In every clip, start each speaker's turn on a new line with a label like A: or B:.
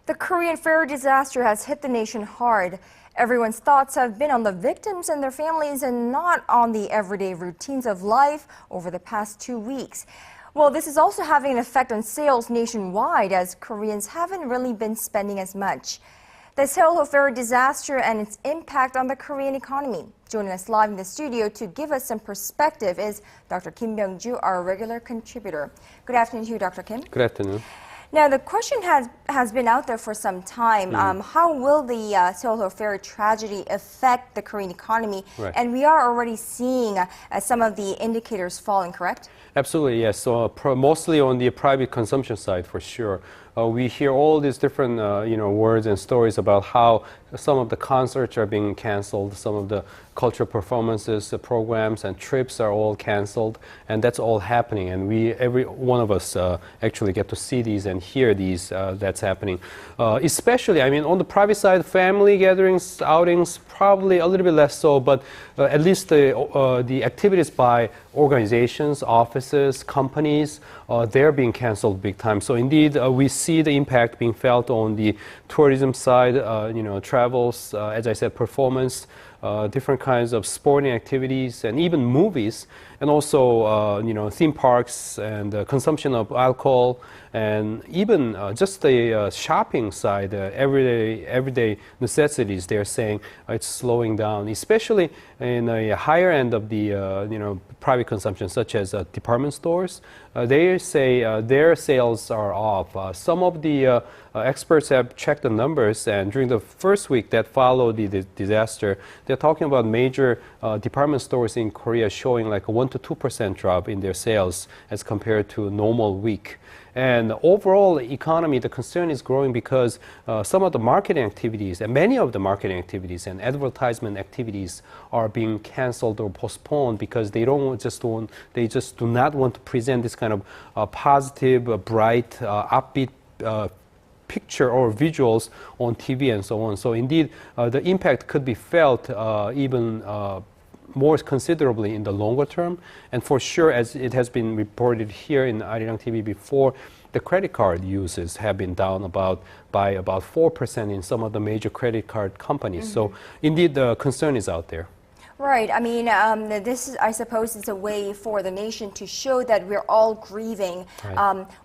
A: The Korean ferry disaster has hit the nation hard. Everyone's thoughts have been on the victims and their families and not on the everyday routines of life over the past 2 weeks. Well, this is also having an effect on sales nationwide as Koreans haven't really been spending as much. The Sewol-ho ferry disaster and its impact on the Korean economy. Joining us live in the studio to give us some perspective is Dr. Kim Byoung-joo, our regular contributor. Good afternoon to you, Dr. Kim.
B: Good afternoon.
A: Now, the question has been out there for some time. How will the Sewol-ho ferry tragedy affect the Korean economy?
B: Right.
A: And we are already seeing some of the indicators falling, correct?
B: Absolutely, yes. So mostly on the private consumption side, for sure. We hear all these different words and stories about how some of the concerts are being canceled, some of the cultural performances, the programs and trips are all canceled, and that's all happening. And every one of us actually get to see these and hear these. That's happening. Especially, I mean, on the private side, family gatherings, outings, probably a little bit less so, but at least the activities by organizations, offices, companies, they're being canceled big time. So indeed, we see the impact being felt on the tourism side, travels, as I said, performance, different kinds of sporting activities, and even movies, and also theme parks and consumption of alcohol, and even just the shopping side, everyday necessities. They're saying it's slowing down, especially in a higher end of the private consumption, such as department stores. They say their sales are off. Some of the experts have checked the numbers, and during the first week that followed the disaster, they're talking about major department stores in Korea showing like a 1 to 2% drop in their sales as compared to a normal week. And overall economy, the concern is growing because some of the marketing activities and many of the marketing activities and advertisement activities are being canceled or postponed because they just do not want to present this kind of positive, bright, upbeat picture or visuals on TV and so on. So indeed, the impact could be felt even more considerably in the longer term. And for sure, as it has been reported here in Arirang TV before, the credit card uses have been down by about 4% in some of the major credit card companies. So indeed, the concern is out there.
A: Right. I mean, this is, I suppose, is a way for the nation to show that we're all grieving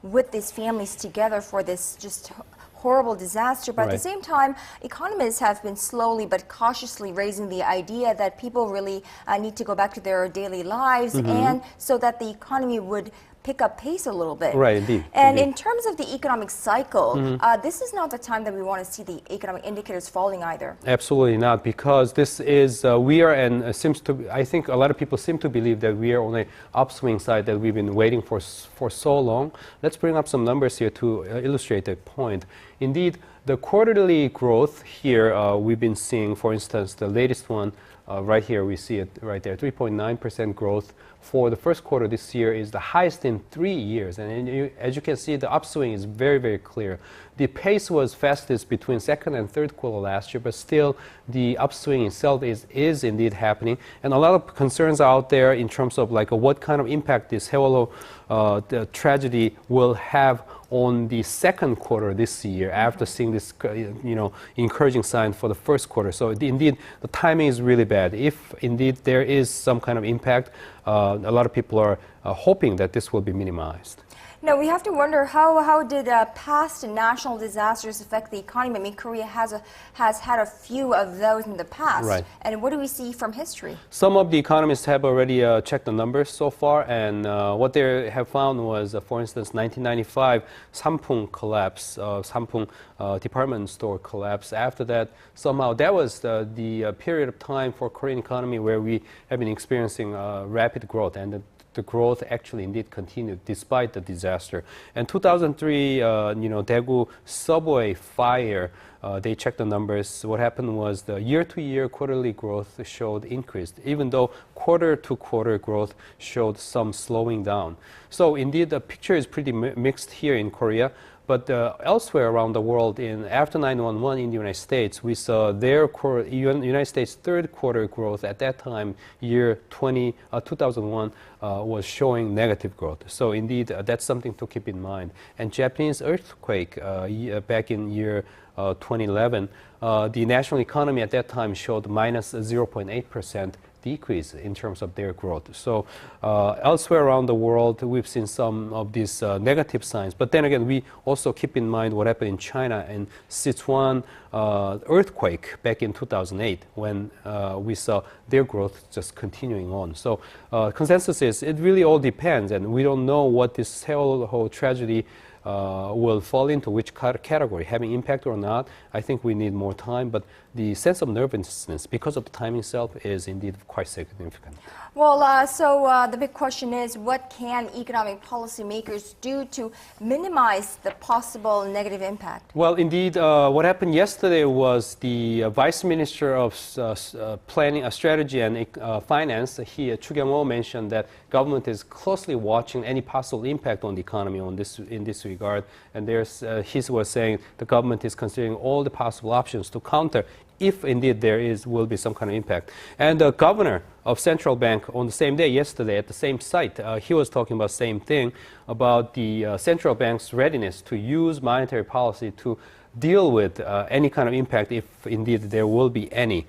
A: with these families together for this just horrible disaster. But at the same time, economists have been slowly but cautiously raising the idea that people really need to go back to their daily lives, and so that the economy would pick up pace a little bit.
B: Right, indeed.
A: And in terms of the economic cycle, this is not the time that we want to see the economic indicators falling either.
B: Absolutely not, because this is, we are, and I think a lot of people seem to believe that we are on an upswing side that we've been waiting for so long. Let's bring up some numbers here to illustrate that point. Indeed, the quarterly growth here we've been seeing, for instance, the latest one right here, we see it right there, 3.9% growth for the first quarter this year is the highest in 3 years. And as you can see, the upswing is very, very clear. The pace was fastest between second and third quarter last year, but still the upswing itself is indeed happening. And a lot of concerns are out there in terms of like what kind of impact this Sewol-ho the tragedy will have on the second quarter this year after seeing this encouraging sign for the first quarter. So indeed, the timing is really bad. If indeed there is some kind of impact, a lot of people are hoping that this will be minimized.
A: Now, we have to wonder how did past national disasters affect the economy? I mean, Korea has had a few of those in the past.
B: Right.
A: And what do we see from history?
B: Some of the economists have already checked the numbers so far, and what they have found was, for instance, 1995 Sampoong collapse, Sampoong department store collapse. After that, somehow that was the period of time for Korean economy where we have been experiencing rapid growth, and the growth actually indeed continued despite the disaster. And 2003, Daegu subway fire, they checked the numbers. What happened was the year-to-year quarterly growth showed increased, even though quarter-to-quarter growth showed some slowing down. So indeed, the picture is pretty mixed here in Korea. But elsewhere around the world, after 9/11 in the United States, we saw their United States third quarter growth at that time, year 2001, was showing negative growth. So indeed, that's something to keep in mind. And Japanese earthquake back in year 2011, the national economy at that time showed minus 0.8% decrease in terms of their growth. So elsewhere around the world, we've seen some of these negative signs. But then again, we also keep in mind what happened in China and Sichuan earthquake back in 2008 when we saw their growth just continuing on. So consensus is it really all depends, and we don't know what this Sewol-ho tragedy will fall into which category, having impact or not. I think we need more time, but the sense of nervousness because of the time itself is indeed quite significant.
A: Well, the big question is, what can economic policymakers do to minimize the possible negative impact?
B: Well, indeed, what happened yesterday was the Vice Minister of Planning, Strategy and Finance, Chu Kyung-ho, mentioned that government is closely watching any possible impact on the economy in this regard. And he was saying the government is considering all the possible options to counter if indeed will be some kind of impact. And the governor of central bank on the same day yesterday at the same site, he was talking about the same thing, about the central bank's readiness to use monetary policy to deal with any kind of impact if indeed there will be any.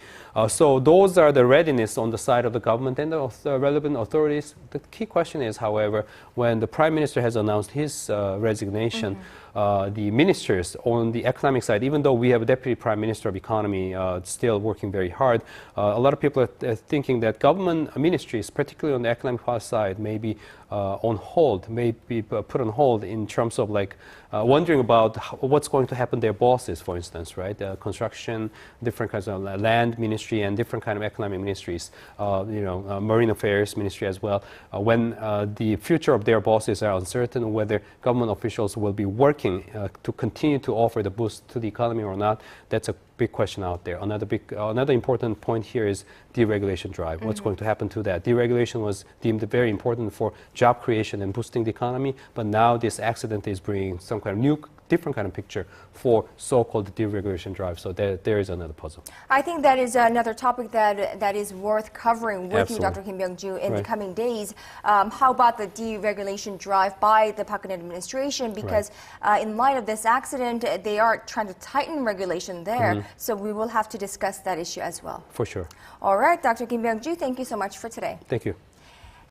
B: So those are the readiness on the side of the government and the relevant authorities. The key question is, however, when the Prime Minister has announced his resignation, the ministers on the economic side, even though we have a Deputy Prime Minister of Economy still working very hard, a lot of people are thinking that government ministries, particularly on the economic policy side, may be on hold, may be put on hold in terms of wondering about what's going to happen to their bosses, for instance, right? Construction, different kinds of land ministry and different kind of economic ministries, marine affairs ministry as well. When the future of their bosses are uncertain, whether government officials will be working to continue to offer the boost to the economy or not, that's a big question out there. Another important point here is deregulation drive. What's going to happen to that? Deregulation was deemed very important for job creation and boosting the economy, but now this accident is bringing some kind of different kind of picture for so-called deregulation drive. So there is another puzzle.
A: I think that is another topic that is worth covering with you, Dr. Kim Byoung-joo, in the coming days. How about the deregulation drive by the Park administration? Because in light of this accident, they are trying to tighten regulation there. So we will have to discuss that issue as well.
B: For sure.
A: All right, Dr. Kim Byoung-joo, thank you so much for today.
B: Thank you.